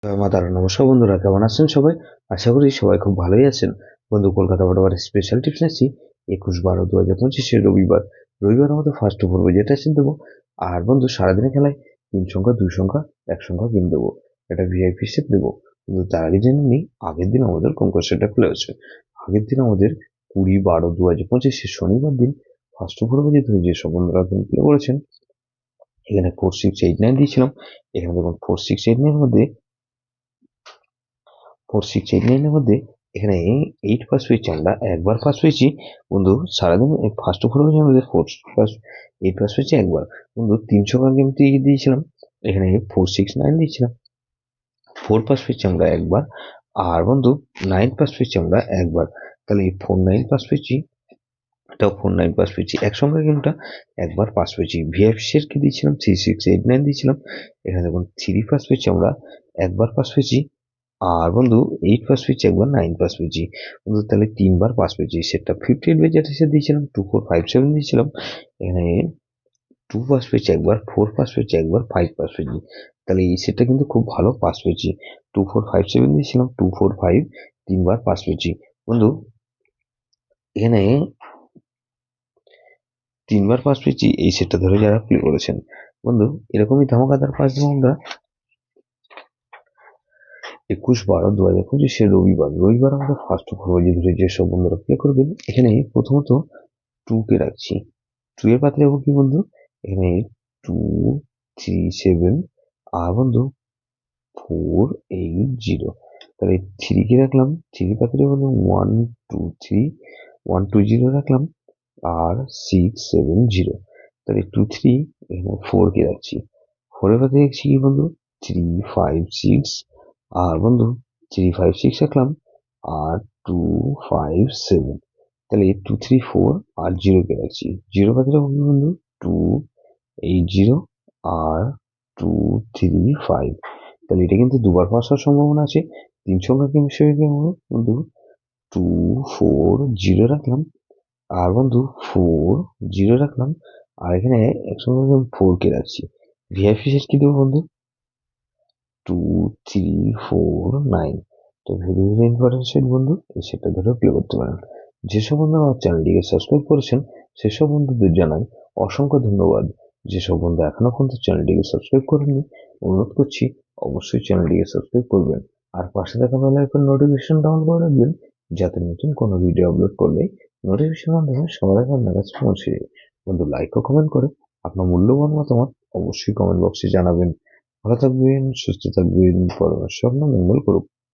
মাতার নমস্কার বন্ধুরা, কেমন আছেন সবাই? আশা করি সবাই খুব ভালোই আছেন। বন্ধু, কলকাতা বরাবর স্পেশাল টিপস নিচ্ছি 21/12/2025 রবিবার আমাদের ফার্স্ট পর্ব যেটা এসে দেবো। আর বন্ধু, সারাদিনে খেলায় 3 সংখ্যা 2 সংখ্যা 1 সংখ্যা কিন দেবো, এটা ভিআইপি সেট দেবো। কিন্তু তার আগে জেনে নিই আগের দিন আমাদের কোন কোশ্চেনটা খুলে আছে। আগের দিন আমাদের 20/12/2025 শনিবার দিন ফার্স্ট পর্ব যে সব বন্ধুরা প্লে করেছেন, এখানে 4689 দিয়েছিলাম। এখানে দেখুন 4689 মধ্যে 4689 মধ্যে এখানে 8 পাস পেয়েছি, আমরা একবার পাস পেয়েছি। বন্ধু, সারাদিন ফার্স্ট অফ অল আমাদের 8 পাস পেয়েছি একবার। বন্ধু, 300 গেম দিয়েছিলাম, এখানে 469 দিয়েছিলাম, 4 পাস পেয়েছি আমরা একবার। আর বন্ধু, 9 পাস পেয়েছি আমরা একবার, তাহলে 49 পাস পেয়েছি, এটাও 49 পাস পেয়েছি। একসঙ্গে গেমটা একবার পাস পেয়েছি। ভিআইপি শেয়ারকে দিয়েছিলাম 3689 দিয়েছিলাম, এখানে দেখুন 3 পাস পেয়েছি আমরা একবার পাস পেয়েছি। আর বন্ধু, 8 পাস পেয়েছি একবার, 9 পাস পেয়েছি। বন্ধু, তাহলে 3বার পাস পেয়েছি। সেটটা 58 বেজেট এসে দিয়েছিলাম, 2457 দিয়েছিলাম, এখানে 2 পাস পেয়েছি একবার, 4 পাস পেয়েছি একবার, 5 পাস পেয়েছি। তাহলে এই সেটটা কিন্তু খুব ভালো পাস পেয়েছি। 2457 দিয়েছিলাম, 245 3বার পাস পেয়েছি। বন্ধু, এখানে 3বার পাস পেয়েছি এই সেটটা ধরে যারা প্লে করেছেন। বন্ধু, এরকমই ধামাকাদার পাস দেবো আমরা 21/12/2025 রবিবার আমাদের ফার্স্ট ফরওয়ার্ড ধরে যেসব বন্ধুরা প্লে করবেন। এখানে প্রথমত 2 কে রাখছি। 2 এর পাত্রে যাবো কি বন্ধু, এখানে 2 3 7, আর বন্ধু 4 8 0। তাহলে 3 কে রাখলাম, 3 পাত্রে বন্ধু 1 2 3 1 2 0 রাখলাম, আর 6 7 0। তাহলে 2 3, এখানে 4 কে রাখছি। 4 এর পাত্রে রাখছি কি বন্ধু, 3 5 6, আর বন্ধু 3 5 6 রাখলাম, আর 2 5 7। তাহলে 2 3 4 আর 0 কে রাখছি। 0 পাত্রে বন্ধু 2 8 0, আর 2 3 5। তাহলে এটা কিন্তু দুবার পাস হওয়ার সম্ভাবনা আছে। 3 সংখ্যা গেম হিসেবে বন্ধু 2 4 0 রাখলাম, আর বন্ধু 4 0 রাখলাম, আর এখানে একসঙ্গে 4 কে রাখছি। ভিআইপি শেষ কি দেবো বন্ধু, 2 3 4 9। তো ভেরি ভেরি ইম্পর্টেন্ট সেট বন্ধু, এই সেটটা ধরে প্লে করতে পারেন। যেসব বন্ধু আমার চ্যানেলটিকে সাবস্ক্রাইব করেছেন সেসব বন্ধুদের জানাই অসংখ্য ধন্যবাদ। যেসব বন্ধু এখনো পর্যন্ত চ্যানেলটিকে সাবস্ক্রাইব করেননি, অনুরোধ করছি অবশ্যই চ্যানেলটিকে সাবস্ক্রাইব করবেন, আর পাশে থাকা বেল আইকন নোটিফিকেশন ডাউন করে রাখবেন, যাতে নতুন কোনো ভিডিও আপলোড করলে নোটিফিকেশন মাধ্যমে সবার আগে আপনার কাছে পৌঁছে যায়। বন্ধু, লাইক ও কমেন্ট করে আপনার মূল্যবান মতামত অবশ্যই কমেন্ট বক্সে জানাবেন। ভালো থাকবেন, সুস্থ থাকবেন, পরমেশ্বর আপনার মঙ্গল করুক।